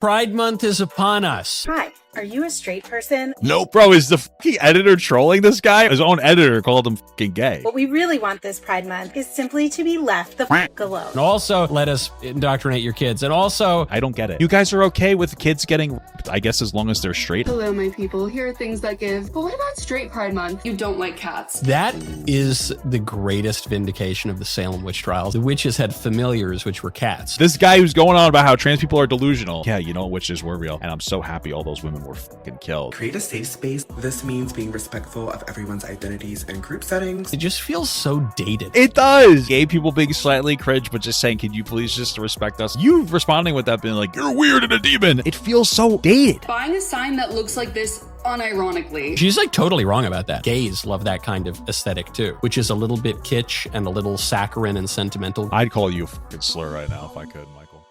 Pride Month is upon us. Hi, are you a straight person? Nope. Bro, is the fucking editor trolling this guy? His own editor called him fucking gay. What we really want this Pride Month is simply to be left the fuck alone. And also, let us indoctrinate your kids. And also, I don't get it. You guys are okay with kids getting raped, I guess, as long as they're straight? Hello, my people. Here are things that give. But what about straight Pride Month? You don't like cats. that is the greatest vindication of the Salem witch trials. The witches had familiars, which were cats. This guy who's going on about how trans people are delusional. Yeah, you know, witches were real. And I'm so happy all those women were fucking killed. Create a safe space. This means being respectful of everyone's identities and group settings. It just feels so dated. It does. Gay people being slightly cringe, but just saying, can you please just respect us? You responding with that being like, you're weird and a demon. It feels so dated. Buying a sign that looks like this unironically. She's like totally wrong about that. Gays love that kind of aesthetic too, which is a little bit kitsch and a little saccharine and sentimental. I'd call you a fucking slur right now if I could, Michael.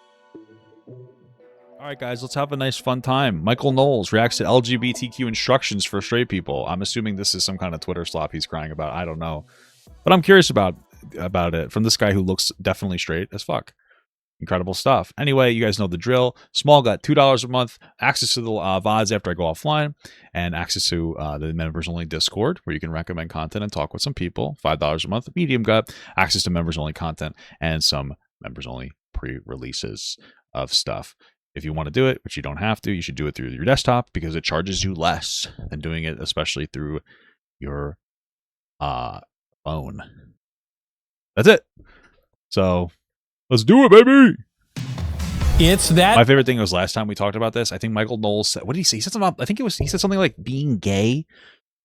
All right, guys, let's have a nice fun time. Michael Knowles reacts to LGBTQ instructions for straight people. I'm assuming this is some kind of Twitter slop he's crying about. I don't know. But I'm curious about it from this guy who looks definitely straight as fuck. Incredible stuff. Anyway, you guys know the drill. Small got $2 a month, access to the VODs after I go offline, and access to the members-only Discord, where you can recommend content and talk with some people. $5 a month. Medium got access to members-only content and some members-only pre-releases of stuff. If you want to do it, which you don't have to, you should do it through your desktop because it charges you less than doing it, especially through your phone. That's it. So let's do it, baby. It's that. My favorite thing was last time we talked about this. I think Michael Knowles said, what did he say? He said something about, I think he said something like being gay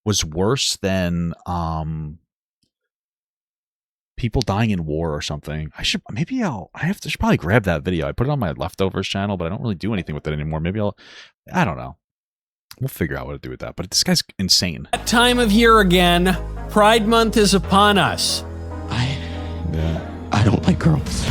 was worse than people dying in war or something. I should probably grab that video. I put it on my leftovers channel, but I don't really do anything with it anymore. Maybe I don't know. We'll figure out what to do with that. But this guy's insane. That time of year again. Pride Month is upon us. I don't like girls.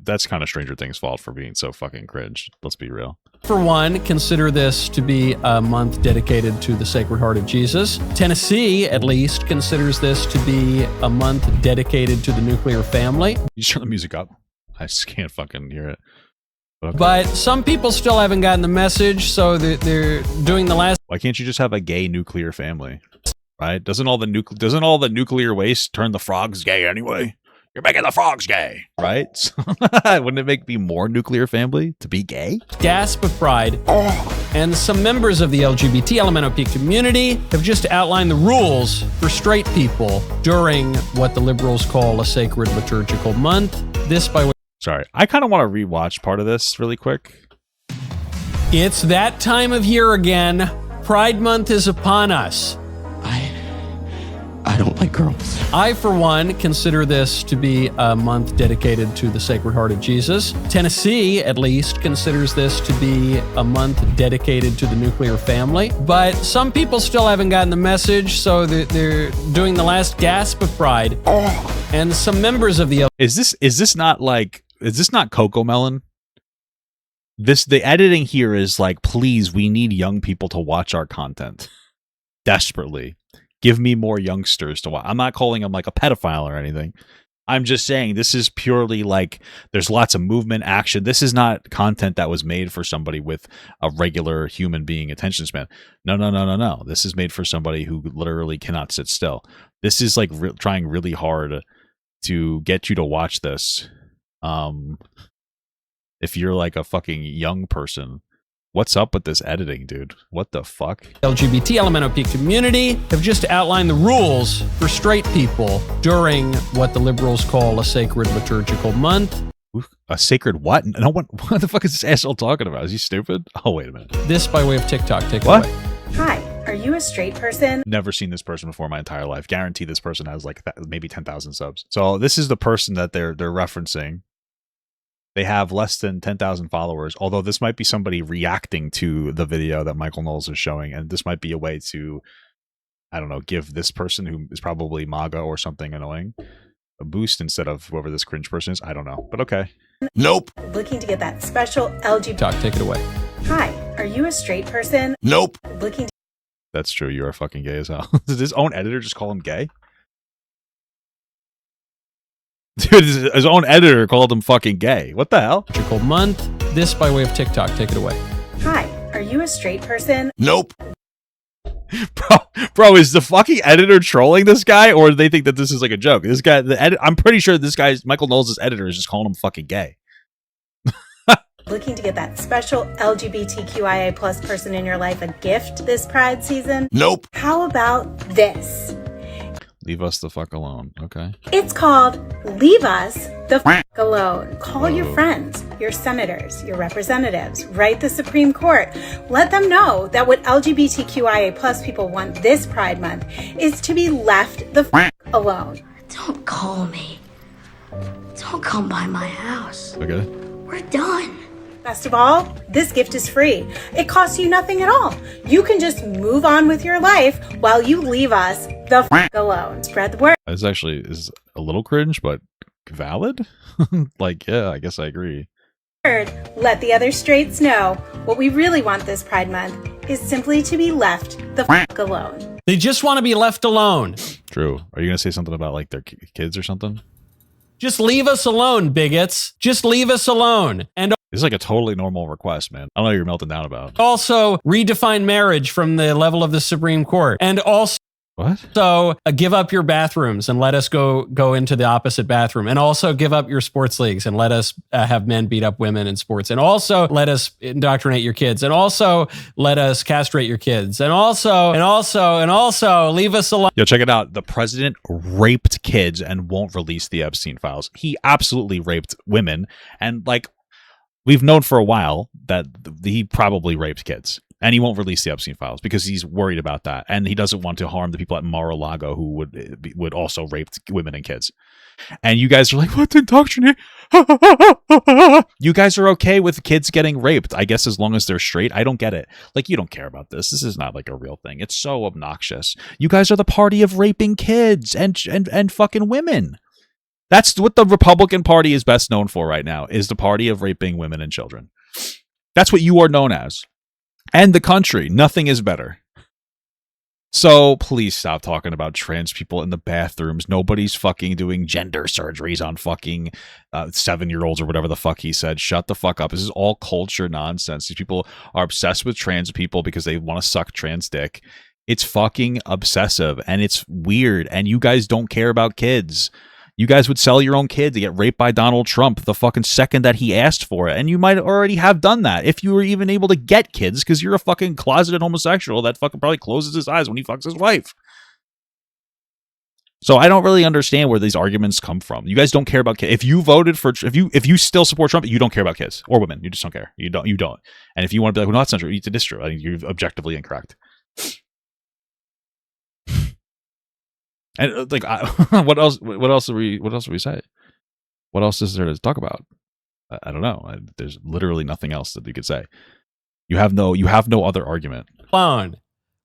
That's kind of Stranger Things' fault for being so fucking cringe. Let's be real. For one, consider this to be a month dedicated to the Sacred Heart of Jesus. Tennessee, at least, considers this to be a month dedicated to the nuclear family. You turn the music up. I just can't fucking hear it. Okay. But some people still haven't gotten the message, so they're doing the last. Why can't you just have a gay nuclear family? Right? Doesn't all the nuclear waste turn the frogs gay anyway? You're making the frogs gay, right? Wouldn't it me more nuclear family to be gay? Gasp of pride. And some members of the LGBT LMNOP community have just outlined the rules for straight people during what the liberals call a sacred liturgical month. This by way. Sorry, I kind of want to rewatch part of this really quick. It's that time of year again. Pride Month is upon us. I don't like girls. I, for one, consider this to be a month dedicated to the Sacred Heart of Jesus. Tennessee, at least, considers this to be a month dedicated to the nuclear family. But some people still haven't gotten the message, so they're doing the last gasp of pride. And some members of the... Is this not Coco Melon? The editing here is like, please, we need young people to watch our content. Desperately. Give me more youngsters to watch. I'm not calling him like a pedophile or anything. I'm just saying this is purely like there's lots of movement, action. This is not content that was made for somebody with a regular human being attention span. No. This is made for somebody who literally cannot sit still. This is like trying really hard to get you to watch this. If you're like a fucking young person. What's up with this editing, dude? What the fuck? LGBT LMNOP community have just outlined the rules for straight people during what the liberals call a sacred liturgical month. A sacred what? No one. What the fuck is this asshole talking about? Is he stupid? Oh, wait a minute. This by way of TikTok. Take it what? away. Hi, are you a straight person? Never seen this person before in my entire life. Guarantee this person has like maybe 10,000 subs. So this is the person that they're referencing. They have less than 10,000 followers, although this might be somebody reacting to the video that Michael Knowles is showing, and this might be a way to, I don't know, give this person who is probably MAGA or something annoying a boost instead of whoever this cringe person is. I don't know, but okay. Nope. Looking to get that special LGBT... Talk, take it away. Hi, are you a straight person? Nope. Looking to... That's true, you are fucking gay as hell. Did his own editor just call him gay? Dude, his own editor called him fucking gay. What the hell? Month. this by way of TikTok. Take it away. Hi, are you a straight person? Nope. Bro, is the fucking editor trolling this guy, or do they think that this is like a joke? This guy, I'm pretty sure this guy's Michael Knowles' editor is just calling him fucking gay. Looking to get that special LGBTQIA plus person in your life a gift this Pride season? Nope. How about this? Leave us the fuck alone, okay? It's called Leave Us the F Alone. Call your friends, your senators, your representatives, write the Supreme Court. Let them know that what LGBTQIA plus people want this Pride Month is to be left the F alone. Don't call me. Don't come by my house. Okay. We're done. Best of all, this gift is free. It costs you nothing at all. You can just move on with your life while you leave us the F alone. Spread the word. This actually is a little cringe, but valid? Like, yeah, I guess I agree. Let the other straights know what we really want this Pride Month is simply to be left the F alone. They just want to be left alone. True. Are you going to say something about like their kids or something? Just leave us alone, bigots. Just leave us alone. And This is like a totally normal request, man. I don't know what you're melting down about. also redefine marriage from the level of the Supreme Court. And also What? give up your bathrooms and let us go into the opposite bathroom. And also give up your sports leagues and let us have men beat up women in sports. And also let us indoctrinate your kids. And also let us castrate your kids. And also leave us alone. Yo, check it out. The president raped kids and won't release the Epstein files. He absolutely raped women. And like, we've known for a while that he probably raped kids. And he won't release the Epstein files because he's worried about that. And he doesn't want to harm the people at Mar-a-Lago who would also rape women and kids. And you guys are like, what, indoctrinate? You guys are okay with kids getting raped, I guess, as long as they're straight. I don't get it. Like, you don't care about this. This is not like a real thing. It's so obnoxious. You guys are the party of raping kids and fucking women. That's what the Republican Party is best known for right now, is the party of raping women and children. That's what you are known as. And the country. Nothing is better. So please stop talking about trans people in the bathrooms. Nobody's fucking doing gender surgeries on fucking 7-year-olds or whatever the fuck he said. Shut the fuck up. This is all culture nonsense. These people are obsessed with trans people because they want to suck trans dick. It's fucking obsessive and it's weird. And you guys don't care about kids. You guys would sell your own kid to get raped by Donald Trump the fucking second that he asked for it. And you might already have done that if you were even able to get kids because you're a fucking closeted homosexual that fucking probably closes his eyes when he fucks his wife. So I don't really understand where these arguments come from. You guys don't care about kids. If you voted for, if you still support Trump, you don't care about kids or women. You just don't care. You don't. And if you want to be like, well, no, that's not true. It's true. I think you're objectively incorrect. And like, what else? What else do we say? What else is there to talk about? I don't know. There's literally nothing else that you could say. You have no other argument. Alone.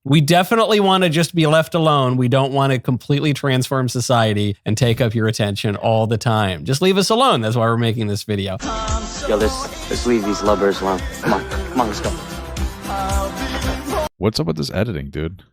We definitely want to just be left alone. We don't want to completely transform society and take up your attention all the time. Just leave us alone. That's why we're making this video. Yo, let's leave these lubbers alone. Come on, let's go. What's up with this editing, dude?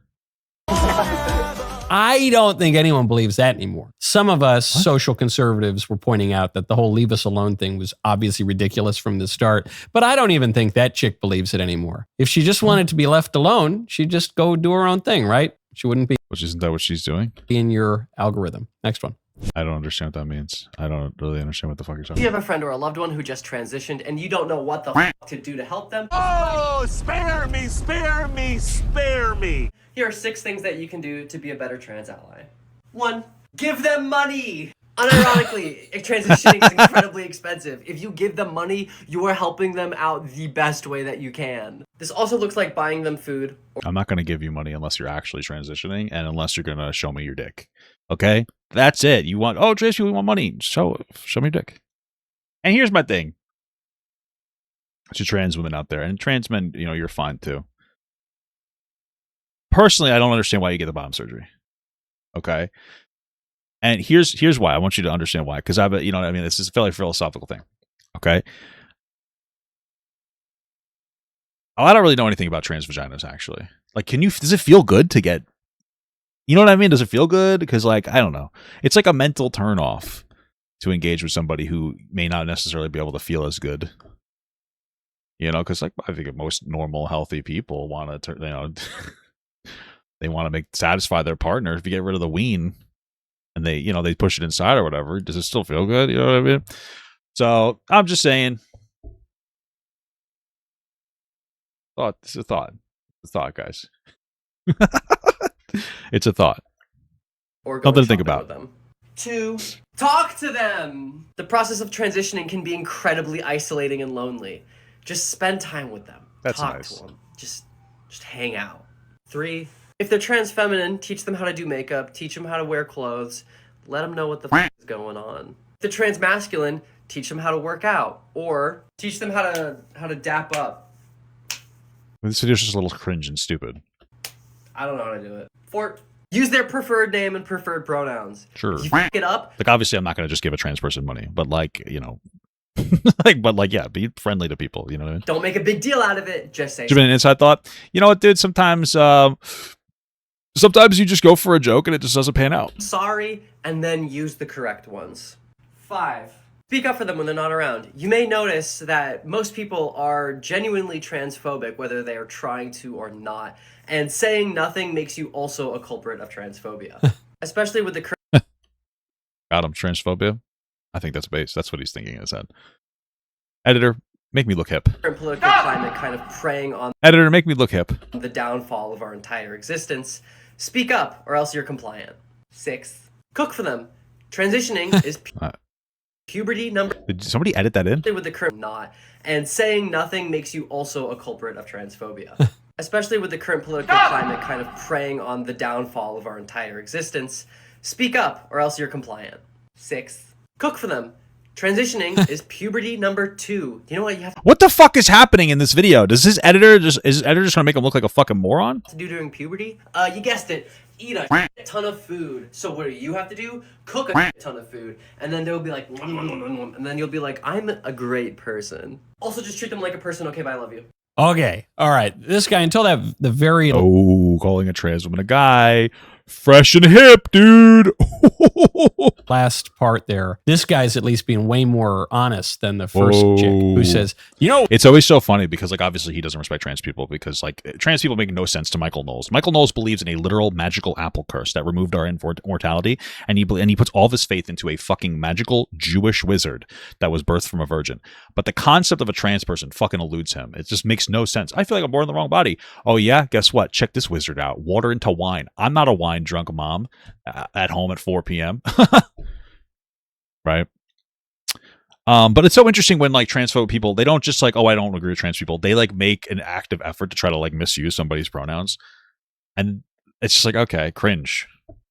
I don't think anyone believes that anymore. Some of us social conservatives were pointing out that the whole leave us alone thing was obviously ridiculous from the start, but I don't even think that chick believes it anymore. If she just wanted to be left alone, she'd just go do her own thing, right? She wouldn't be Which isn't that what she's doing? in your algorithm. Next one. I don't understand what that means. I don't really understand what the fuck you're talking If you about. have a friend or a loved one who just transitioned and you don't know what the f to do to help them, Oh, spare me, spare me, spare me. here are 6 things that you can do to be a better trans ally. 1. Give them money! Unironically, transitioning is incredibly expensive. If you give them money, you are helping them out the best way that you can. This also looks like buying them food. I'm not going to give you money unless you're actually transitioning and unless you're going to show me your dick. Okay? That's it. You want, oh, trans people, you want money. Show me your dick. And here's my thing. To trans women out there, and trans men, you know, you're fine too. Personally, I don't understand why you get the bottom surgery. Okay? And here's why. I want you to understand why. Because you know what I mean? This is a fairly philosophical thing. Okay? I don't really know anything about trans vaginas, actually. Like, does it feel good to get, you know what I mean? Does it feel good? Because, like, I don't know. It's like a mental turnoff to engage with somebody who may not necessarily be able to feel as good. You know, because like I think most normal, healthy people want to, you know, they want to satisfy their partner. If you get rid of the ween and they, you know, they push it inside or whatever, does it still feel good? You know what I mean? So I'm just saying. Thought. This is a thought. It's a thought, guys. It's a thought. Or something to think shopping about. with them. 2, talk to them. The process of transitioning can be incredibly isolating and lonely. Just spend time with them. That's talk nice. to them. Just hang out. 3, if they're trans feminine, teach them how to do makeup, teach them how to wear clothes, let them know what the f is going on. If they're trans masculine, teach them how to work out, or teach them how to dap up. This video's just a little cringe and stupid. I don't know how to do it. 4, use their preferred name and preferred pronouns. Sure. If you f it up, Like, obviously, I'm not going to just give a trans person money, but like, you know, yeah, be friendly to people. You know what I mean? don't make a big deal out of it. Just say Just been an inside thought. You know what, dude? Sometimes you just go for a joke and it just doesn't pan out. sorry, and then use the correct ones. 5, speak up for them when they're not around. You may notice that most people are genuinely transphobic, whether they are trying to or not, and saying nothing makes you also a culprit of transphobia. Especially with the current Got him. Transphobia. I think that's base. That's what he's thinking in his head. Editor, make me look hip. political climate kind of preying on Editor, make me look hip. the downfall of our entire existence. Speak up, or else you're compliant. 6, cook for them. Transitioning is puberty number. Did somebody edit that in? With the current not, and saying nothing makes you also a culprit of transphobia. Especially with the current political climate kind of preying on the downfall of our entire existence. Speak up, or else you're compliant. 6, cook for them. Transitioning is puberty number 2. You know what you have What the fuck is happening in this video? Is his editor just trying to make him look like a fucking moron? to do during puberty? You guessed it. Eat a ton of food. So what do you have to do? Cook a ton of food. And then they'll be like, and then you'll be like, I'm a great person. Also, just treat them like a person. Okay, bye, I love you. Okay. All right. This guy, until the very Oh, calling a trans woman a guy. Fresh and hip, dude. last part there, this guy's at least being way more honest than the first chick who says, you know, It's always so funny because, like, obviously he doesn't respect trans people because, like, trans people make no sense to Michael Knowles. Michael Knowles believes in a literal magical apple curse that removed our immortality, and he puts all of his faith into a fucking magical Jewish wizard that was birthed from a virgin. But the concept of a trans person fucking eludes him. It just makes no sense. I feel like I'm born in the wrong body. Oh yeah, guess what? Check this wizard out. Water into wine. I'm not a wine drunk mom at home at 4 p.m. Right? But it's so interesting when like transphobic people, they don't just like, oh, I don't agree with trans people. They like make an active effort to try to like misuse somebody's pronouns. And it's just like, okay, cringe.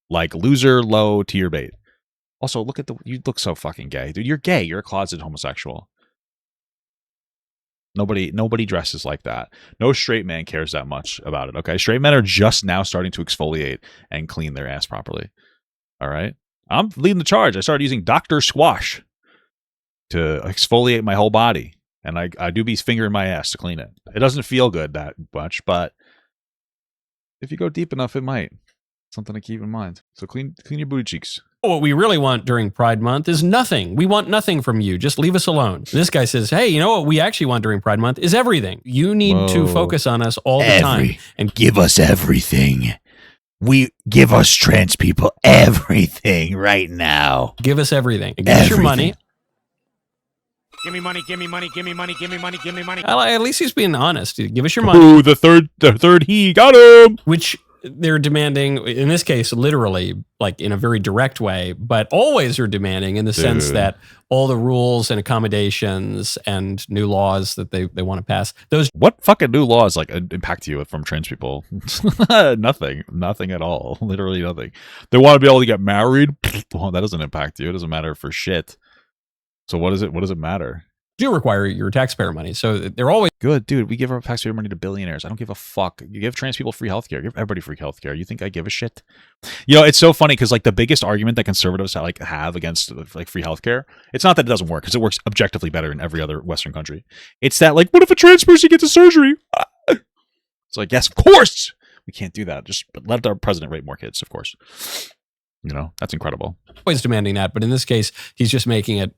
Like loser, low tier bait. Also, look at you look so fucking gay. Dude, you're gay. You're a closeted homosexual. Nobody dresses like that. No straight man cares that much about it. Okay. Straight men are just now starting to exfoliate and clean their ass properly. All right. I'm leading the charge. I started using Dr. Squash to exfoliate my whole body. And I do be fingering my ass to clean it. It doesn't feel good that much, but if you go deep enough, it might. Something to keep in mind. So clean your booty cheeks. what we really want during Pride Month is nothing. We want nothing from you. Just leave us alone. This guy says, hey, you know what we actually want during Pride Month is everything. You need to focus on us all the time. And give us everything. We give us trans people everything right now. Give us everything. Give us your money. Give me money, give me money, give me money, give me money, give me money. At least he's being honest. Give us your money. Ooh, the third he got him. Which they're demanding, in this case, literally, like in a very direct way, but always are demanding in the sense that all the rules and accommodations and new laws that they want to pass, those. What fucking new laws like impact you from trans people? Nothing at all. Literally nothing. They want to be able to get married. Well, that doesn't impact you. It doesn't matter for shit. So what does it matter? Do require your taxpayer money. So they're always good, dude. We give our taxpayer money to billionaires. I don't give a fuck. You give trans people free healthcare. Give everybody free healthcare. You think I give a shit? You know, it's so funny because like the biggest argument that conservatives have against like free healthcare, it's not that it doesn't work because it works objectively better in every other Western country. It's that like, what if a trans person gets a surgery? It's like, yes, of course we can't do that. Just let our president rape more kids, of course. You know, that's incredible. Always demanding that, but in this case, he's just making it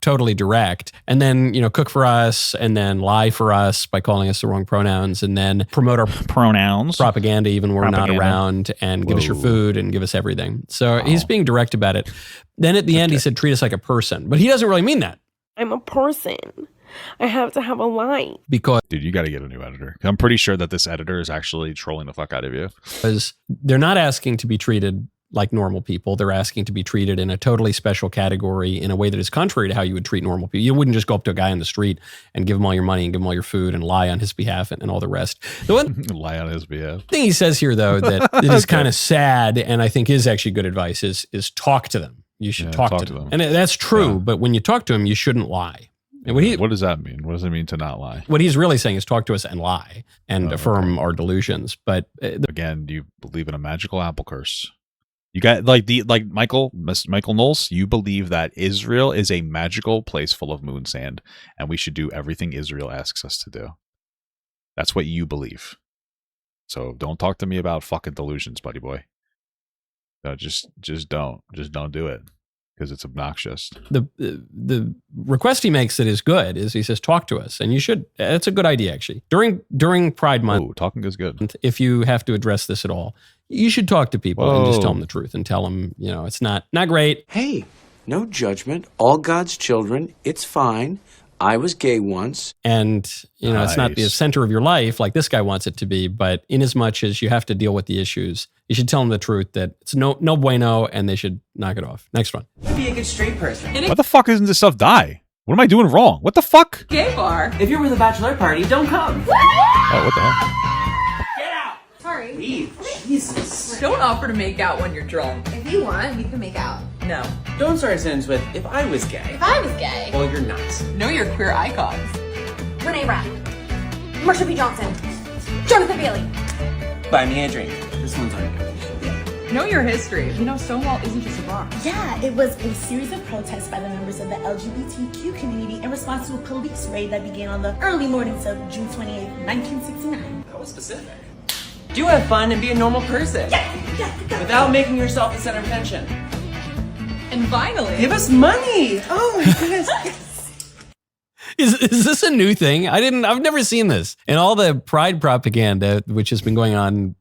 totally direct. And then, cook for us and then lie for us by calling us the wrong pronouns and then promote our pronouns, propaganda even when we're not around and give us your food and give us everything. So he's being direct about it. Then at the end, he said, treat us like a person, but he doesn't really mean that. I'm a person. I have to have a life. Because, dude, you got to get a new editor. I'm pretty sure that this editor is actually trolling the fuck out of you. Because they're not asking to be treated like normal people. They're asking to be treated in a totally special category in a way that is contrary to how you would treat normal people. You wouldn't just go up to a guy on the street and give him all your money and give him all your food and lie on his behalf and all the rest. The one lie on his behalf thing he says here, though, that is kind of sad and I think is actually good advice is talk to them. You should talk to them. And that's true, but when you talk to them, you shouldn't lie. And what does that mean? What does it mean to not lie? What he's really saying is talk to us and lie and affirm our delusions. But again, do you believe in a magical apple curse? You got Michael Knowles, you believe that Israel is a magical place full of moon sand and we should do everything Israel asks us to do. That's what you believe. So don't talk to me about fucking delusions, buddy boy. No, just don't do it because it's obnoxious. The request he makes that is good is he says, talk to us. And you should, that's a good idea actually. During Pride Month. Talking is good. If you have to address this at all, you should talk to people and just tell them the truth and tell them, it's not great. Hey, no judgment. All God's children. It's fine. I was gay once. And, it's not the center of your life like this guy wants it to be, but in as much as you have to deal with the issues, you should tell them the truth that it's no bueno and they should knock it off. Next one. Be a good straight person. Why the fuck isn't this stuff die? What am I doing wrong? What the fuck? Gay bar. If you're with a bachelor party, don't come. Oh, what the hell? Sorry. Leave. Jesus. Don't offer to make out when you're drunk. If you want, we can make out. No. Don't start a sentence with, if I was gay. If I was gay. Well, you're not. Know your queer icons. Renee Rapp. Marsha P. Johnson. Jonathan Bailey. Buy me a drink. This one's on you. Know your history. Stonewall isn't just a bar. Yeah, it was a series of protests by the members of the LGBTQ community in response to a police raid that began on the early mornings of June 28, 1969. That was specific. Do have fun and be a normal person. Yeah. Without making yourself the center of attention. And finally, give us money. Oh my goodness. Is this a new thing? I've never seen this. And all the pride propaganda, which has been going on.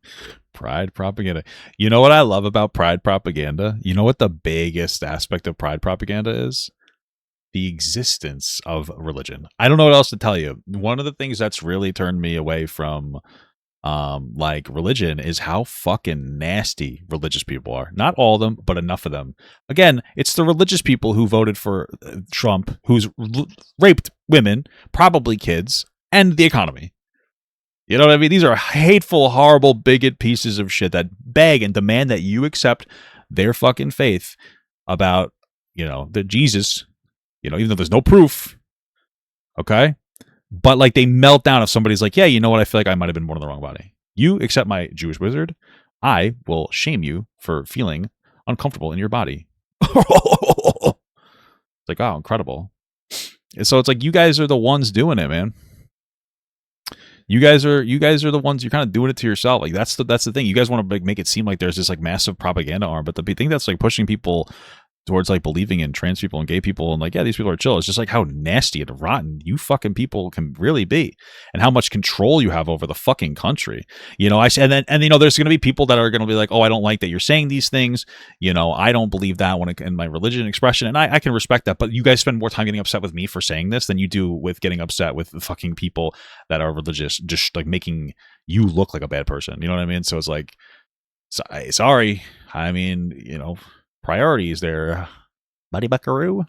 Pride propaganda. You know what I love about pride propaganda? You know what the biggest aspect of pride propaganda is? The existence of religion. I don't know what else to tell you. One of the things that's really turned me away from religion is how fucking nasty religious people are. Not all of them, but enough of them. Again, it's the religious people who voted for Trump, who's raped women, probably kids, and the economy. You know what I mean? These are hateful, horrible, bigot pieces of shit that beg and demand that you accept their fucking faith about, the Jesus, even though there's no proof. Okay? But they melt down if somebody's like, yeah, you know what? I feel like I might have been born in the wrong body. You accept my Jewish wizard. I will shame you for feeling uncomfortable in your body. It's like, oh, incredible. And so it's like, you guys are the ones doing it, man. You guys are the ones, you're kind of doing it to yourself. Like that's the thing. You guys want to make it seem like there's this massive propaganda arm, but the thing that's pushing people towards believing in trans people and gay people and yeah, these people are chill. It's just how nasty and rotten you fucking people can really be and how much control you have over the fucking country. There's going to be people that are going to be like, oh, I don't like that you're saying these things. I don't believe that in my religion expression. And I can respect that, but you guys spend more time getting upset with me for saying this than you do with getting upset with the fucking people that are religious, just making you look like a bad person. You know what I mean? So it's sorry. I mean, priorities there, buddy buckaroo.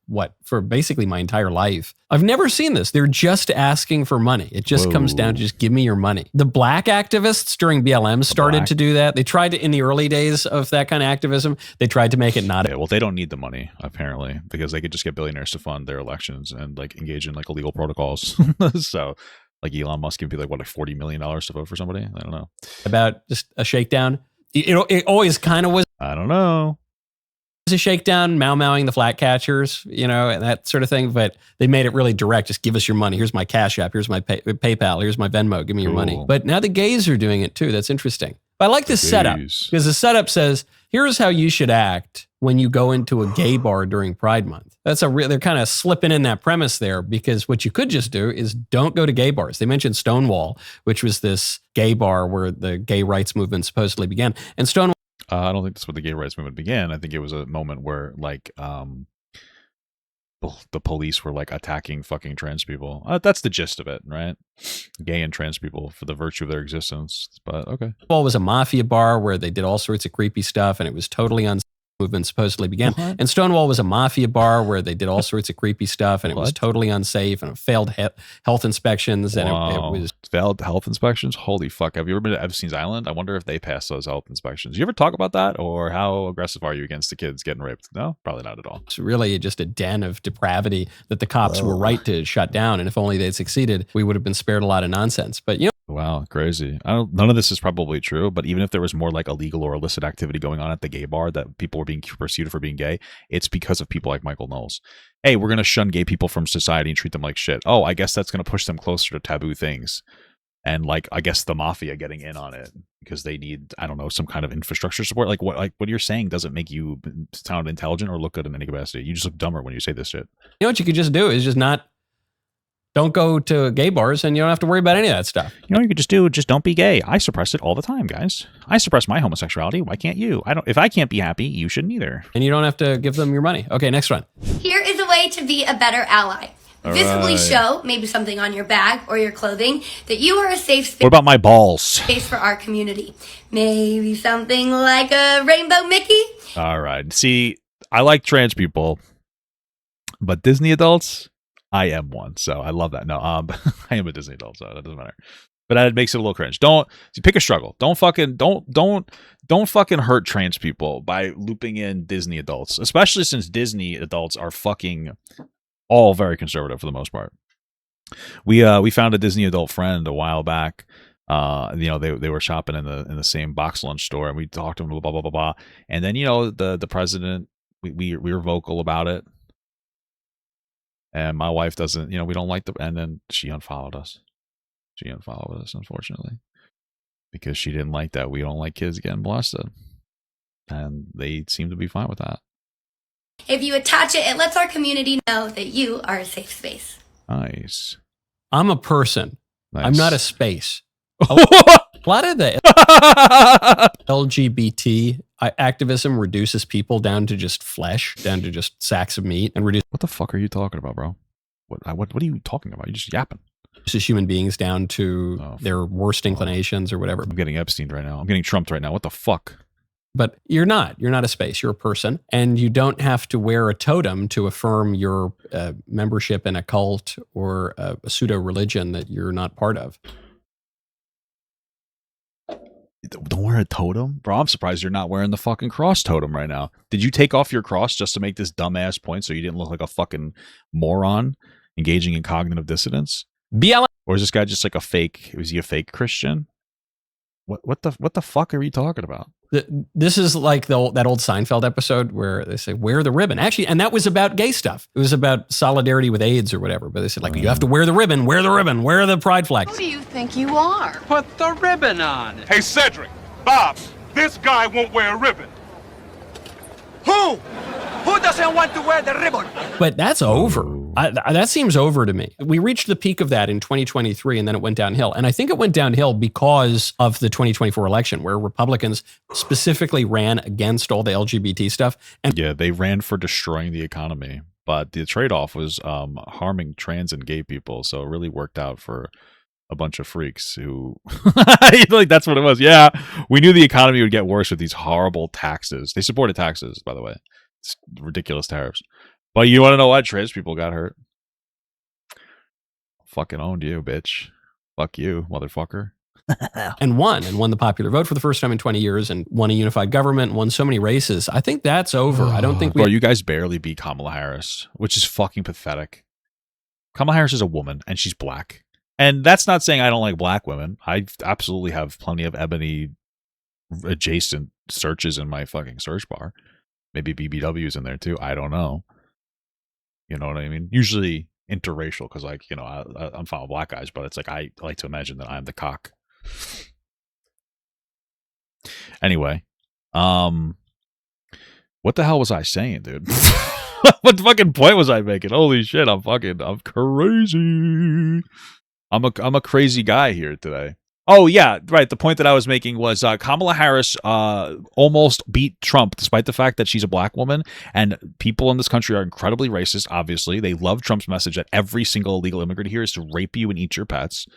What, for basically my entire life. I've never seen this. They're just asking for money. It just comes down to just give me your money. The black activists during BLM started to do that. They tried to, in the early days of that kind of activism, they tried to make it not. Yeah, well, they don't need the money, apparently, because they could just get billionaires to fund their elections and engage in illegal protocols. So Elon Musk would be $40 million to vote for somebody? I don't know. About just a shakedown. It always kind of was. I don't know. A shakedown, mowing the flat catchers, and that sort of thing. But they made it really direct. Just give us your money. Here's my Cash App. Here's my PayPal. Here's my Venmo. Give me your money. But now the gays are doing it too. That's interesting. But I like this setup because the setup says, here's how you should act when you go into a gay bar during Pride Month. They're kind of slipping in that premise there, because what you could just do is don't go to gay bars. They mentioned Stonewall, which was this gay bar where the gay rights movement supposedly began. And Stonewall. I don't think that's where the gay rights movement began. I think it was a moment where like the police were like attacking fucking trans people. That's the gist of it, right? Gay and trans people for the virtue of their existence. But okay. Stonewall was a mafia bar where they did all sorts of creepy stuff, and it was totally unsafe. Movement supposedly began. What? And Stonewall was a mafia bar where they did all sorts of creepy stuff, and it was totally unsafe, and it failed health inspections, and it was failed health inspections. Holy fuck! Have you ever been to Epstein's Island? I wonder if they passed those health inspections. You ever talk about that, or how aggressive are you against the kids getting raped? No, probably not at all. It's really just a den of depravity that the cops were right to shut down, and if only they'd succeeded, we would have been spared a lot of nonsense. But Wow, crazy. None of this is probably true, but even if there was more like illegal or illicit activity going on at the gay bar that people were being pursued for being gay, it's because of people like Michael Knowles. Hey, we're going to shun gay people from society and treat them like shit. Oh, I guess that's going to push them closer to taboo things. And like, I guess the mafia getting in on it because they need, I don't know, some kind of infrastructure support. Like what you're saying doesn't make you sound intelligent or look good in any capacity. You just look dumber when you say this shit. You know what you could just do is don't go to gay bars, and you don't have to worry about any of that stuff. You know what you could just do? Just don't be gay. I suppress it all the time, guys. I suppress my homosexuality. Why can't you? If I can't be happy, you shouldn't either. And you don't have to give them your money. Okay, next one. Here is a way to be a better ally. Visibly show, maybe something on your bag or your clothing, that you are a safe space. What about my balls? Space for our community. Maybe something like a rainbow Mickey. All right. See, I like trans people, but Disney adults, I am one, so I love that. No, I am a Disney adult, so that doesn't matter. But that makes it a little cringe. Pick a struggle. Don't fucking hurt trans people by looping in Disney adults, especially since Disney adults are fucking all very conservative for the most part. We found a Disney adult friend a while back. They were shopping in the same box lunch store, and we talked to them, blah blah blah blah. And then the president, we were vocal about it. And my wife doesn't, we don't like and then she unfollowed us. She unfollowed us, unfortunately, because she didn't like that. We don't like kids getting molested. And they seem to be fine with that. If you attach it, it lets our community know that you are a safe space. Nice. I'm a person. Nice. I'm not a space. A lot of the LGBT activism reduces people down to just flesh, down to just sacks of meat, and reduces. What the fuck are you talking about, bro? What are you talking about? You're just yapping. Reduces human beings down to their worst inclinations or whatever. I'm getting Epstein right now. I'm getting Trumped right now. What the fuck? But you're not. You're not a space. You're a person, and you don't have to wear a totem to affirm your membership in a cult or a pseudo religion that you're not part of. Don't wear a totem? Bro, I'm surprised you're not wearing the fucking cross totem right now. Did you take off your cross just to make this dumbass point so you didn't look like a fucking moron engaging in cognitive dissonance? Or is this guy just like a fake? Was he a fake Christian? What the fuck are you talking about? This is like that old Seinfeld episode where they say, wear the ribbon. Actually, and that was about gay stuff. It was about solidarity with AIDS or whatever. But they said, you have to wear the ribbon, wear the pride flag. Who do you think you are? Put the ribbon on. Hey, Cedric, Bob, this guy won't wear a ribbon. Who? Who doesn't want to wear the ribbon? But that's over. That seems over to me. We reached the peak of that in 2023, and then it went downhill. And I think it went downhill because of the 2024 election, where Republicans specifically ran against all the LGBT stuff. And yeah, they ran for destroying the economy, but the trade-off was harming trans and gay people. So it really worked out for a bunch of freaks who like that's what it was. Yeah, we knew the economy would get worse with these horrible taxes. They supported taxes, by the way. It's ridiculous tariffs. But you want to know what? Trans people got hurt. Fucking owned you, bitch. Fuck you, motherfucker. and won the popular vote for the first time in 20 years and won a unified government, won so many races. I think that's over. I don't think Bro, you guys barely beat Kamala Harris, which is fucking pathetic. Kamala Harris is a woman and she's black. And that's not saying I don't like black women. I absolutely have plenty of ebony adjacent searches in my fucking search bar. Maybe BBW's in there too. I don't know. You know what I mean? Usually interracial because, like, I'm fine with black guys, but it's like I like to imagine that I'm the cock. Anyway, what the hell was I saying, dude? What fucking point was I making? Holy shit, I'm crazy. I'm a crazy guy here today. Oh yeah, right. The point that I was making was Kamala Harris almost beat Trump, despite the fact that she's a black woman. And people in this country are incredibly racist. Obviously, they love Trump's message that every single illegal immigrant here is to rape you and eat your pets.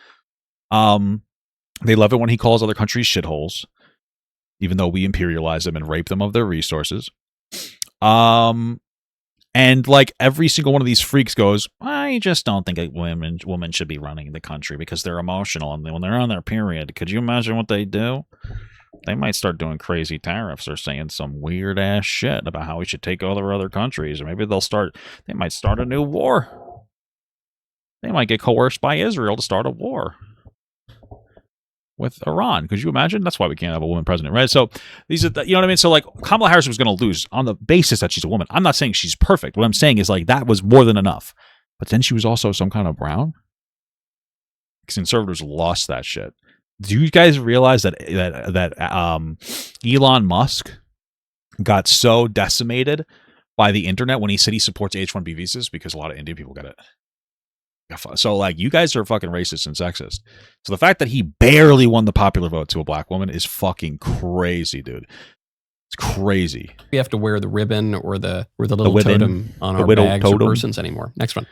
They love it when he calls other countries shitholes, even though we imperialize them and rape them of their resources. And like every single one of these freaks goes, I just don't think a woman should be running the country because they're emotional, and when they're on their period, could you imagine what they do? They might start doing crazy tariffs or saying some weird ass shit about how we should take over other countries, or maybe they might start a new war. They might get coerced by Israel to start a war with Iran. Could you imagine? That's why we can't have a woman president, right? So these are, you know what I mean? So like Kamala Harris was going to lose on the basis that she's a woman. I'm not saying she's perfect. What I'm saying is like that was more than enough. But then she was also some kind of brown. Conservatives lost that shit. Do you guys realize that Elon Musk got so decimated by the internet when he said he supports H-1B visas because a lot of Indian people get it? So, like, you guys are fucking racist and sexist. So the fact that he barely won the popular vote to a black woman is fucking crazy, dude. It's crazy. We have to wear the ribbon or the little totem on our bags or persons anymore. Next one.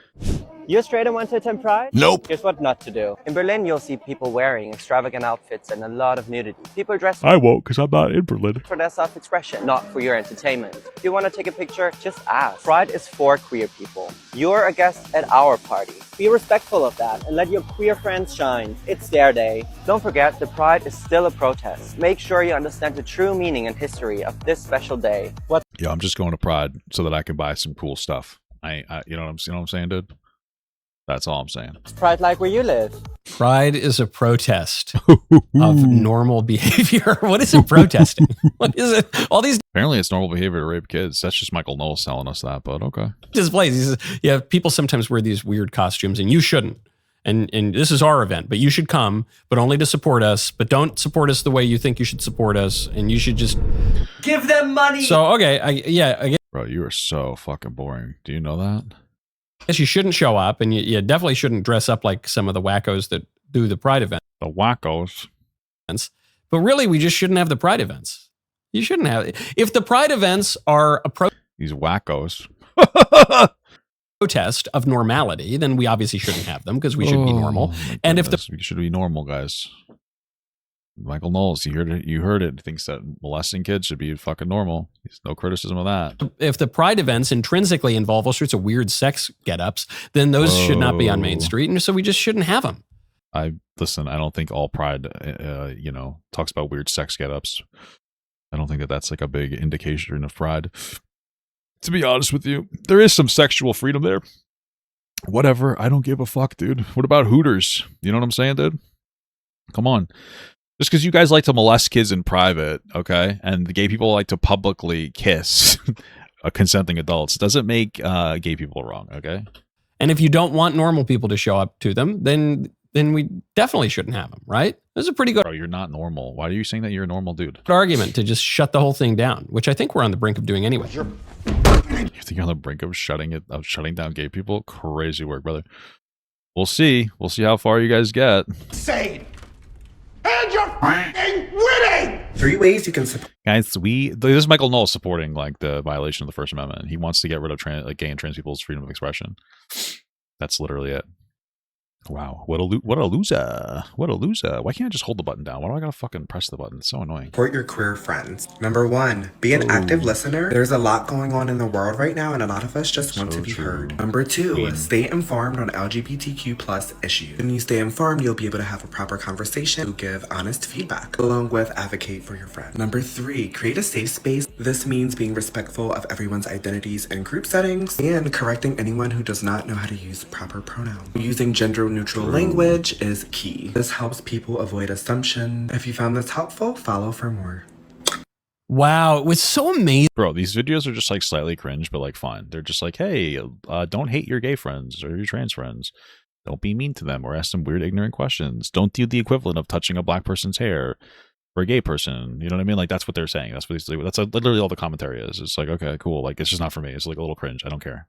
You straight and want to attend Pride? Nope. Here's what not to do. In Berlin, you'll see people wearing extravagant outfits and a lot of nudity. People dress I won't, because I'm not in Berlin. for their self-expression, not for your entertainment. If you want to take a picture, just ask. Pride is for queer people. You're a guest at our party. Be respectful of that and let your queer friends shine. It's their day. Don't forget, the Pride is still a protest. Make sure you understand the true meaning and history of this special day. Yeah, I'm just going to Pride so that I can buy some cool stuff. You know what I'm saying, dude? That's all I'm saying. Is Pride like where you live? Pride is a protest of normal behavior. What is it protesting? What is it? All these Apparently it's normal behavior to rape kids. That's just Michael Knowles telling us that, but okay. displays. He says, yeah, people sometimes wear these weird costumes, and you shouldn't. And this is our event, but you should come, but only to support us. But don't support us the way you think you should support us, and you should just give them money. So okay, I guess. Bro, you are so fucking boring. Do you know that? I guess you shouldn't show up, and you definitely shouldn't dress up like some of the wackos that do the Pride event. The wackos. But really, we just shouldn't have the Pride events. You shouldn't have it. If the Pride events are a these wackos protest of normality, then we obviously shouldn't have them because we should be normal. And if we should be normal, guys. Michael Knowles, you heard it. Thinks that molesting kids should be fucking normal. There's no criticism of that. If the Pride events intrinsically involve all sorts of weird sex get-ups, then those should not be on Main Street, and so we just shouldn't have them. I don't think all Pride, talks about weird sex get-ups. I don't think that that's like a big indication of Pride. To be honest with you, there is some sexual freedom there. Whatever, I don't give a fuck, dude. What about Hooters? You know what I'm saying, dude? Come on. Just because you guys like to molest kids in private, okay, and the gay people like to publicly kiss consenting adults, doesn't make gay people wrong, okay? And if you don't want normal people to show up to them, then we definitely shouldn't have them, right? This is a pretty good Bro, you're not normal. Why are you saying that you're a normal dude? argument to just shut the whole thing down, which I think we're on the brink of doing anyway. You think you're on the brink of shutting down gay people? Crazy work, brother. We'll see. We'll see how far you guys get. Insane. And you're f***ing winning! 3 ways you can support. Guys, this is Michael Knowles supporting like the violation of the First Amendment. He wants to get rid of gay and trans people's freedom of expression. That's literally it. Wow, what a loser. What a loser. Why can't I just hold the button down? Why do I gotta fucking press the button? It's so annoying. Support your queer friends. Number 1, be an active listener. There's a lot going on in the world right now, and a lot of us just want to be heard. Number 2, stay informed on LGBTQ plus issues. When you stay informed, you'll be able to have a proper conversation to give honest feedback, along with advocate for your friends. Number 3, create a safe space. This means being respectful of everyone's identities and group settings, and correcting anyone who does not know how to use proper pronouns. Using gender-neutral language is key. This helps people avoid assumption. If you found this helpful, follow for more. Wow, it was so amazing. Bro, these videos are just like slightly cringe, but like fun. They're just like, hey, don't hate your gay friends or your trans friends. Don't be mean to them or ask them weird, ignorant questions. Don't do the equivalent of touching a black person's hair. for a gay person. You know what I mean? Like that's what they're saying. That's what that's literally all the commentary is. It's like, okay, cool. Like it's just not for me. It's like a little cringe. I don't care.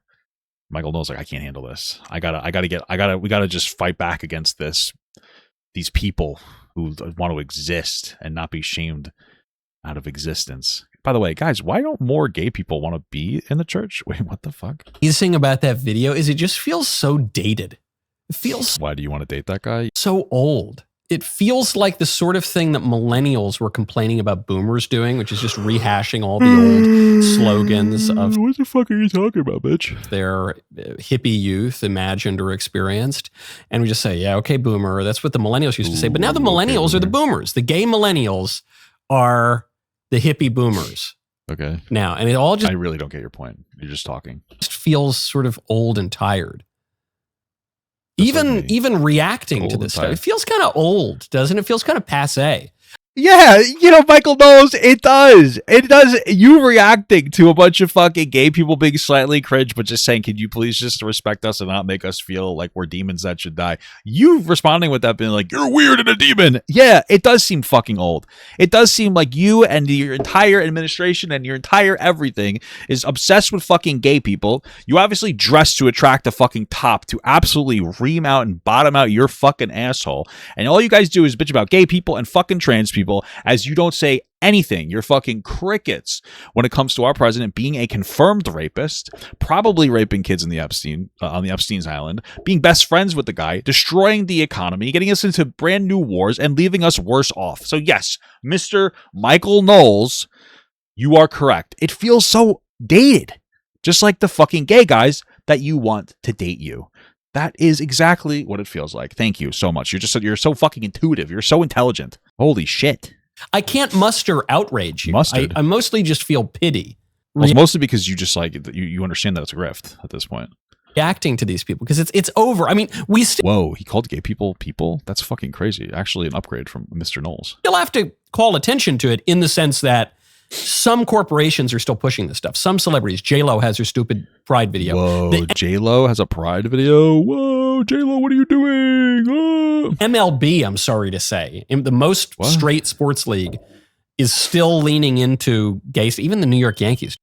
Michael Knowles like, I can't handle this. We gotta just fight back against these people who want to exist and not be shamed out of existence. By the way, guys, why don't more gay people want to be in the church? Wait, what the fuck? The thing about that video is it just feels so dated. It feels Why do you want to date that guy? so old. It feels like the sort of thing that millennials were complaining about boomers doing, which is just rehashing all the old slogans of what the fuck are you talking about, bitch? Their hippie youth imagined or experienced. And we just say, yeah, okay, boomer. That's what the millennials used to say. But now the millennials are the boomers. The gay millennials are the hippie boomers. Okay. Now, and it all just I really don't get your point. You're just talking. Just feels sort of old and tired. Even reacting to this stuff, it feels kind of old, doesn't it? It feels kind of passé. Yeah, Michael Knowles, it does. It does. You reacting to a bunch of fucking gay people being slightly cringe, but just saying, can you please just respect us and not make us feel like we're demons that should die? You responding with that being like, you're weird and a demon. Yeah, it does seem fucking old. It does seem like you and your entire administration and your entire everything is obsessed with fucking gay people. You obviously dress to attract the fucking top to absolutely ream out and bottom out your fucking asshole. And all you guys do is bitch about gay people and fucking trans people. As you don't say anything. You're fucking crickets when it comes to our president being a confirmed rapist, probably raping kids in the on the Epstein's Island, being best friends with the guy, destroying the economy, getting us into brand new wars, and leaving us worse off. So yes, Mr. Michael Knowles, you are correct. It feels so dated, just like the fucking gay guys that you want to date you. That is exactly what it feels like. Thank you so much. You're so fucking intuitive. You're so intelligent. Holy shit. I can't muster outrage here. I mostly just feel pity. Well, it's mostly because you just like you understand that it's a grift at this point. Reacting to these people because it's over. I mean, we still. Whoa, he called gay people. That's fucking crazy. Actually, an upgrade from Mr. Knowles. Still have to call attention to it in the sense that some corporations are still pushing this stuff. Some celebrities. J-Lo has her stupid pride video. Whoa, J-Lo has a pride video? Whoa, J-Lo, what are you doing? Oh. MLB, I'm sorry to say, the most straight sports league is still leaning into gay. Even the New York Yankees.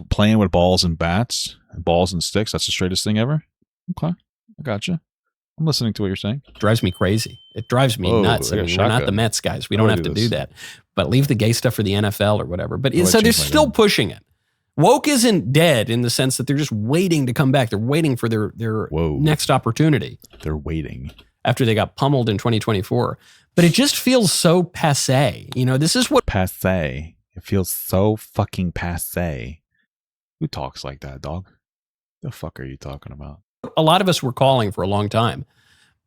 Playing with balls and bats, balls and sticks. That's the straightest thing ever? Okay, I gotcha. I'm listening to what you're saying. It drives me crazy. It drives me nuts. I mean, we're not the Mets guys. We don't have to do that. But leave the gay stuff for the NFL or whatever. But so they're still pushing it. Woke isn't dead in the sense that they're just waiting to come back. They're waiting for their next opportunity. They're waiting. After they got pummeled in 2024. But it just feels so passé. This is what... Passé. It feels so fucking passé. Who talks like that, dog? The fuck are you talking about? A lot of us were calling for a long time.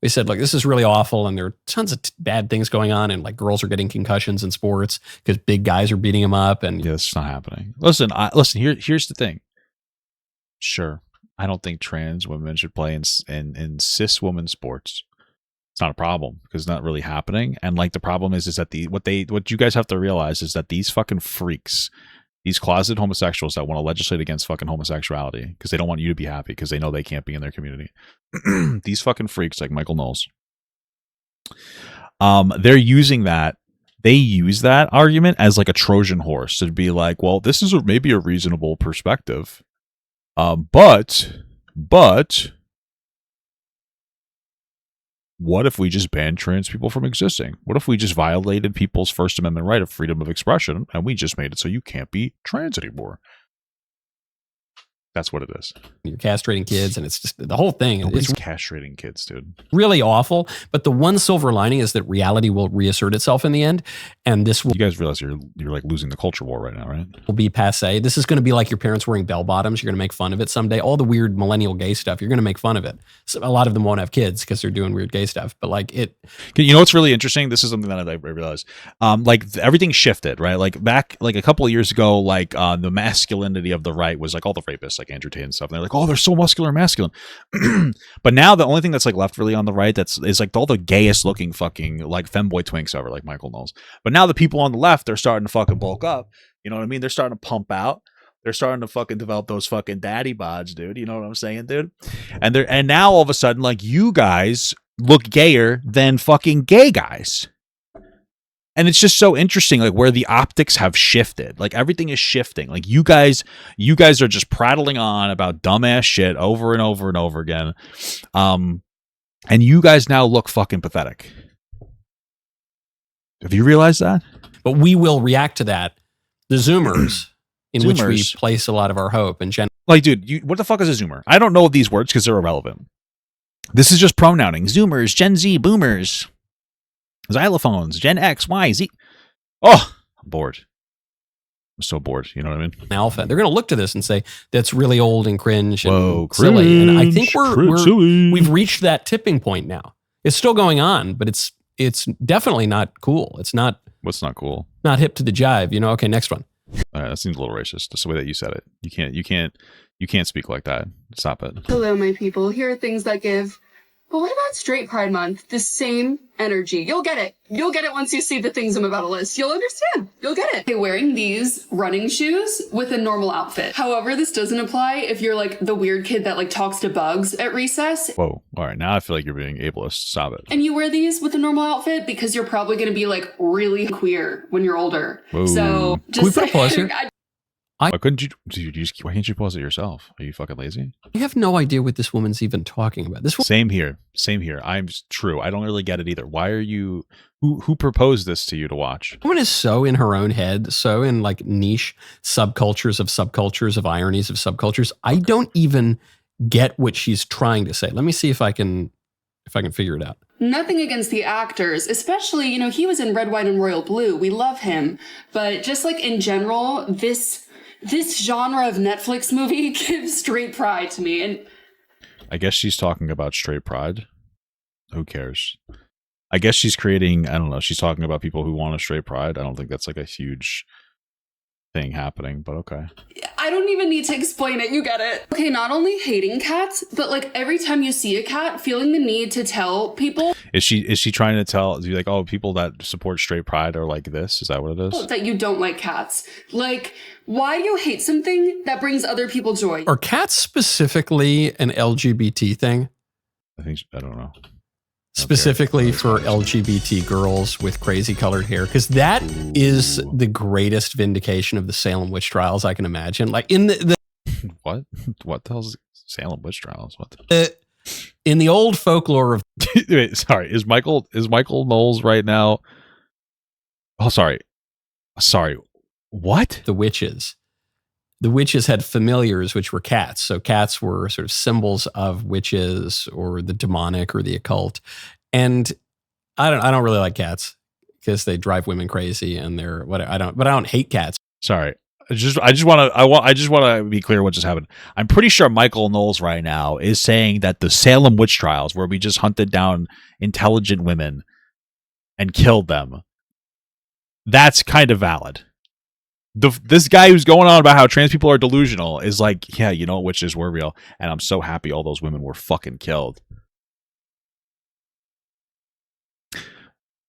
We said, like, this is really awful, and there are tons of bad things going on, and like girls are getting concussions in sports because big guys are beating them up, and yeah, it's not happening. Listen. Here's the thing. Sure, I don't think trans women should play in cis women sports. It's not a problem because it's not really happening. And like the problem is that what you guys have to realize is that these fucking freaks, these closeted homosexuals that want to legislate against fucking homosexuality because they don't want you to be happy because they know they can't be in their community. These fucking freaks like Michael Knowles, they're using that. They use that argument as like a Trojan horse to be like, well, this is maybe a reasonable perspective. But what if we just banned trans people from existing? What if we just violated people's First Amendment right of freedom of expression and we just made it so you can't be trans anymore? That's what it is. You're castrating kids, and it's just the whole thing. Nobody's castrating kids, dude. Really awful. But the one silver lining is that reality will reassert itself in the end, and this will. You guys realize you're like losing the culture war right now, right? Will be passé. This is going to be like your parents wearing bell bottoms. You're going to make fun of it someday. All the weird millennial gay stuff. You're going to make fun of it. So a lot of them won't have kids because they're doing weird gay stuff. But like it. You know what's really interesting? This is something that I realized. Like everything shifted, right? Like back like a couple of years ago, like the masculinity of the right was like all the rapists, like Andrew Tate and stuff. And they're like, oh, they're so muscular and masculine. But now the only thing that's like left really on the right is like all the gayest looking fucking like femboy twinks ever, like Michael Knowles. But now the people on the left, they're starting to fucking bulk up. You know what I mean? They're starting to pump out. They're starting to fucking develop those fucking daddy bods, dude. You know what I'm saying, dude? And now all of a sudden, like you guys look gayer than fucking gay guys. And it's just so interesting, like where the optics have shifted. Like everything is shifting. Like you guys are just prattling on about dumbass shit over and over and over again. And you guys now look fucking pathetic. Have you realized that? But we will react to that. The Zoomers, in which we place a lot of our hope. And like, dude, what the fuck is a Zoomer? I don't know these words because they're irrelevant. This is just pronouncing. Zoomers, Gen Z, Boomers, Xylophones, Gen X, Y, Z. Oh, I'm bored. I'm so bored. You know what I mean? Alpha. They're going to look to this and say that's really old and cringe and silly. And I think we've reached that tipping point now. It's still going on, but it's definitely not cool. It's not. What's not cool? Not hip to the jive. You know. Okay, next one. That seems a little racist. Just the way that you said it. You can't speak like that. Stop it. Hello, my people. Here are things that give. But what about Straight Pride Month? The same energy. You'll get it. You'll get it once you see the things I'm about to list. You'll understand. You'll get it. Hey, wearing these running shoes with a normal outfit. However, this doesn't apply if you're like the weird kid that like talks to bugs at recess. Whoa. All right. Now I feel like you're being ableist. Stop it. And you wear these with a normal outfit because you're probably going to be like really queer when you're older. Whoa. So just can we put a pause here? Why couldn't you? Why can't you pause it yourself? Are you fucking lazy? I have no idea what this woman's even talking about. Same here. I'm true. I don't really get it either. Why are you? Who proposed this to you to watch? Woman is so in her own head, so in like niche subcultures of ironies of subcultures. I don't even get what she's trying to say. Let me see if I can figure it out. Nothing against the actors, especially, you know, he was in Red, White, and Royal Blue. We love him. But just like in general, this genre of Netflix movie gives straight pride to me. And I guess she's talking about straight pride. Who cares? I guess she's creating, I don't know, she's talking about people who want a straight pride. I don't think that's like a huge thing happening, but okay. I don't even need to explain it. You get it. Okay, not only hating cats, but like every time you see a cat, feeling the need to tell people. Is she trying to tell you like, oh, people that support straight pride are like this? Is that what it is? That you don't like cats. Like, why do you hate something that brings other people joy? Are cats specifically an LGBT thing? I don't know. Specifically for LGBT girls with crazy colored hair, because that is the greatest vindication of the Salem witch trials I can imagine. Like in the what the hell's Salem witch trials? What in the old folklore of wait, sorry, is Michael Knowles right now? Oh, sorry, what? The witches had familiars, which were cats. So cats were sort of symbols of witches or the demonic or the occult. And I don't really like cats because they drive women crazy and they're what I don't hate cats. Sorry. I just want to be clear what just happened. I'm pretty sure Michael Knowles right now is saying that the Salem witch trials, where we just hunted down intelligent women and killed them, that's kind of valid. This guy who's going on about how trans people are delusional is like, yeah, you know, witches were real, and I'm so happy all those women were fucking killed.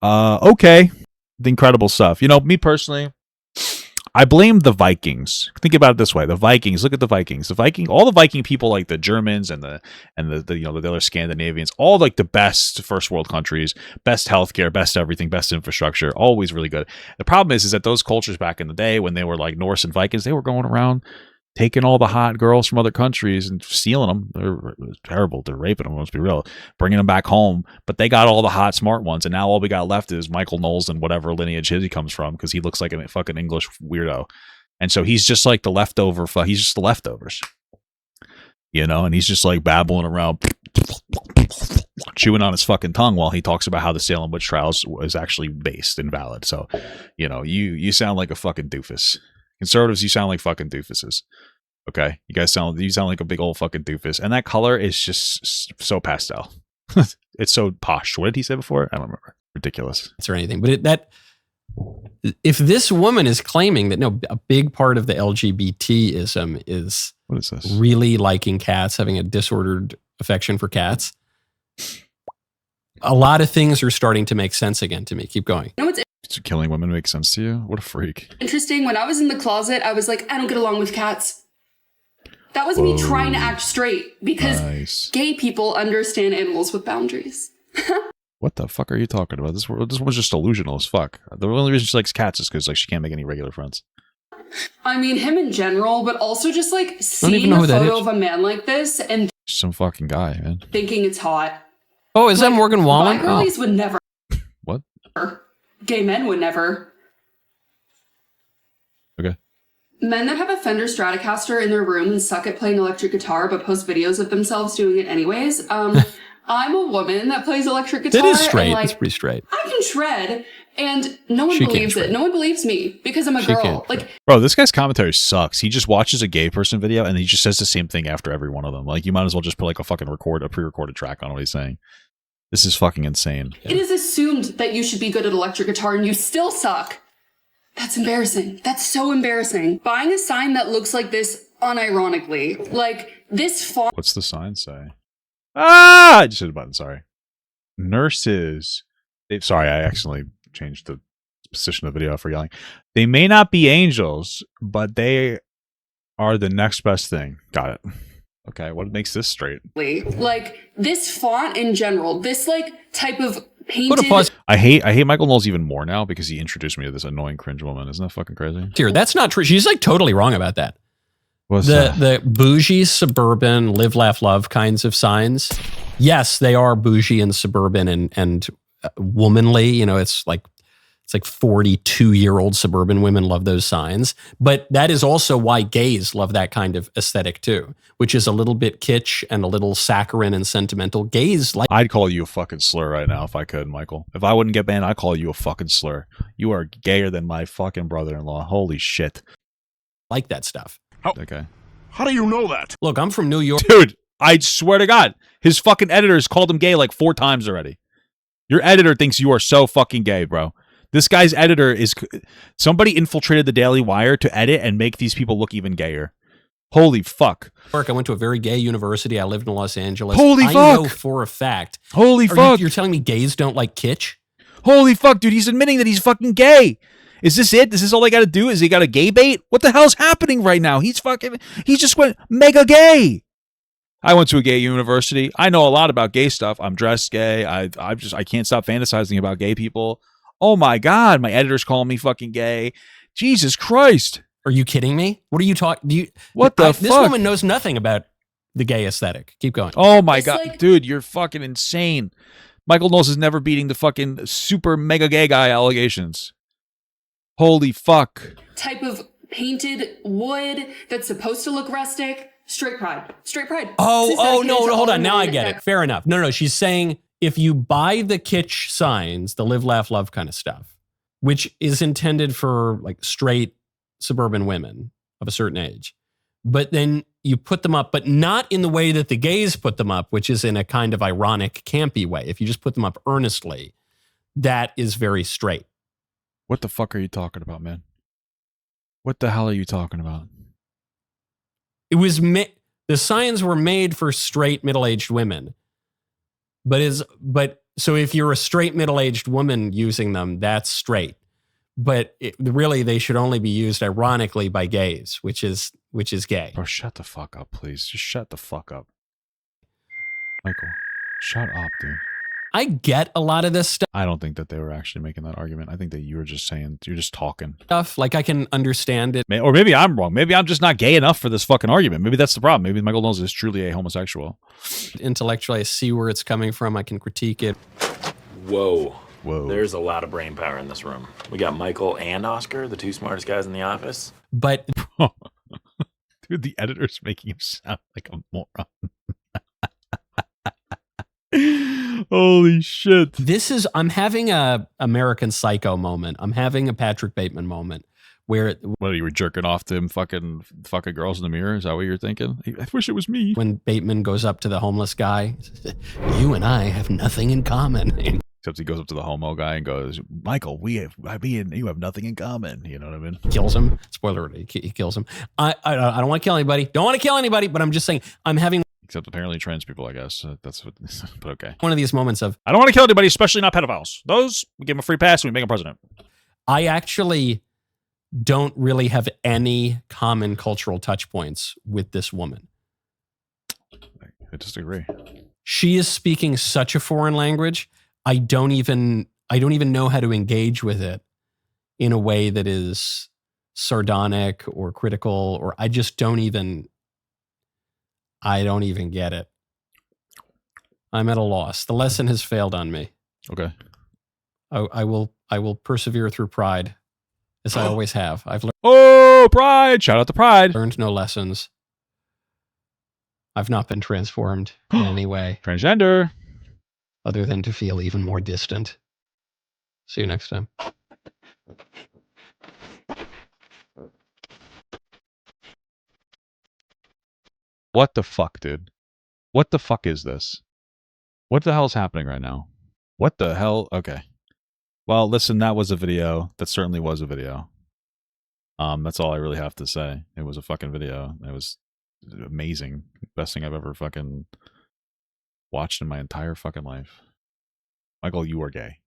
Okay, the incredible stuff. You know, me personally, I blame the Vikings. Think about it this way: the Vikings. Look at the Vikings. All the Viking people, like the Germans and the you know the other Scandinavians, all like the best first world countries, best healthcare, best everything, best infrastructure, always really good. The problem is that those cultures back in the day, when they were like Norse and Vikings, they were going around taking all the hot girls from other countries and stealing them. They're terrible. They're raping them. Let's be real. Bringing them back home. But they got all the hot, smart ones. And now all we got left is Michael Knowles and whatever lineage he comes from, because he looks like a fucking English weirdo. And so he's just like the leftover. He's just the leftovers. You know, and he's just like babbling around, chewing on his fucking tongue while he talks about how the Salem witch trials was actually based and valid. So, you know, you sound like a fucking doofus. Conservatives, you sound like fucking doofuses. Okay, you sound like a big old fucking doofus, and that color is just so pastel. It's so posh. What did he say before? I don't remember. Ridiculous. Or anything, but if this woman is claiming that a big part of the LGBTism is what is this? Really liking cats, having a disordered affection for cats, a lot of things are starting to make sense again to me. Keep going. You know what's killing women makes sense to you? What a freak. interesting? When I was in the closet, I was like, I don't get along with cats. That was me trying to act straight because gay people understand animals with boundaries. What the fuck are you talking about? This one's just delusional as fuck. The only reason she likes cats is because like she can't make any regular friends. I mean, him in general, but also just like seeing a photo of a man like this and Some fucking guy, man. thinking it's hot. Oh, is that Morgan Wallen? Bi girlies would never. What? Gay men would never. Okay. Men that have a Fender Stratocaster in their room and suck at playing electric guitar but post videos of themselves doing it anyways. I'm a woman that plays electric guitar. That is straight. And, like, That's pretty straight. I can shred, and no one believes it. No one believes me because I'm a girl. Like, bro, this guy's commentary sucks. He just watches a gay person video and he just says the same thing after every one of them. Like, you might as well just put like a fucking pre-recorded track on what he's saying. This is fucking insane. it is assumed that you should be good at electric guitar and you still suck. That's embarrassing. That's so embarrassing. Buying a sign that looks like this unironically, like this font. What's the sign say? Ah! I just hit a button. Sorry. Nurses. Sorry, I accidentally changed the position of the video for yelling. They may not be angels, but they are the next best thing. Got it. Okay, what makes this straight? Like this font in general, this like type of painted. I hate Michael Knowles even more now because he introduced me to this annoying cringe woman. Isn't that fucking crazy? Here, that's not true. She's like totally wrong about that. What's that? The bougie, suburban, live, laugh, love kinds of signs. Yes, they are bougie and suburban and womanly. You know, it's like 42-year-old suburban women love those signs. But that is also why gays love that kind of aesthetic too, which is a little bit kitsch and a little saccharine and sentimental. Gays like. I'd call you a fucking slur right now if I could, Michael. If I wouldn't get banned, I'd call you a fucking slur. You are gayer than my fucking brother-in-law. Holy shit. Like that stuff. Okay. How do you know that? Look, I'm from New York. Dude, I swear to God, his fucking editors called him gay like 4 times already. Your editor thinks you are so fucking gay, bro. This guy's editor is... Somebody infiltrated the Daily Wire to edit and make these people look even gayer. Holy fuck. I went to a very gay university. I lived in Los Angeles. Holy fuck. I know for a fact. Holy fuck. You're telling me gays don't like kitsch? Holy fuck, dude. He's admitting that he's fucking gay. Is this it? Is this all they got to do? Is he got a gay bait? What the hell's happening right now? He just went mega gay. I went to a gay university. I know a lot about gay stuff. I'm dressed gay. I can't stop fantasizing about gay people. Oh my God, my editor's calling me fucking gay. Jesus Christ. Are you kidding me? What are you talking? What the fuck? This woman knows nothing about the gay aesthetic. Keep going. Oh my God. Dude, you're fucking insane. Michael Knowles is never beating the fucking super mega gay guy allegations. Holy fuck. Type of painted wood that's supposed to look rustic. Straight pride. Straight pride. Oh, no, hold on. Now I get it. Fair enough. No, she's saying if you buy the kitsch signs, the live, laugh, love kind of stuff, which is intended for like straight suburban women of a certain age, but then you put them up, but not in the way that the gays put them up, which is in a kind of ironic, campy way. If you just put them up earnestly, that is very straight. What the fuck are you talking about, man? What the hell are you talking about? It was the signs were made for straight middle-aged women, but so if you're a straight middle-aged woman using them, that's straight. But really, they should only be used ironically by gays, which is gay. Bro, shut the fuck up, please. Just shut the fuck up, Michael. Shut up, dude. I get a lot of this stuff. I don't think that they were actually making that argument. I think that you were just saying, you're just talking. Like I can understand it. Or maybe I'm wrong. Maybe I'm just not gay enough for this fucking argument. Maybe that's the problem. Maybe Michael Knowles is truly a homosexual. Intellectually, I see where it's coming from. I can critique it. Whoa. There's a lot of brain power in this room. We got Michael and Oscar, the 2 smartest guys in the office. But... Dude, the editor's making him sound like a moron. Holy shit. I'm having a American Psycho moment. I'm having a Patrick Bateman moment where... What, you were jerking off to him fucking girls in the mirror? Is that what you're thinking? I wish it was me. When Bateman goes up to the homeless guy, you and I have nothing in common. Except he goes up to the homo guy and goes, Michael, you have nothing in common. You know what I mean? Kills him. Spoiler alert, he kills him. I don't want to kill anybody. Don't want to kill anybody, but I'm just saying, I'm having... Except apparently trans people, I guess. That's what, but okay. One of these moments of... I don't want to kill anybody, especially not pedophiles. Those, we give them a free pass and we make them president. I actually don't really have any common cultural touch points with this woman. I disagree. She is speaking such a foreign language. I don't even know how to engage with it in a way that is sardonic or critical, or I don't even get it. I'm at a loss. The lesson has failed on me. Okay. I will persevere through pride, as I always have. I've learned. Oh, pride! Shout out to pride. Learned no lessons. I've not been transformed in any way. Transgender. Other than to feel even more distant. See you next time. What the fuck, dude? What the fuck is this? What the hell is happening right now? What the hell? Okay. Well, listen, that was a video. That certainly was a video. That's all I really have to say. It was a fucking video. It was amazing. Best thing I've ever fucking watched in my entire fucking life. Michael, you are gay.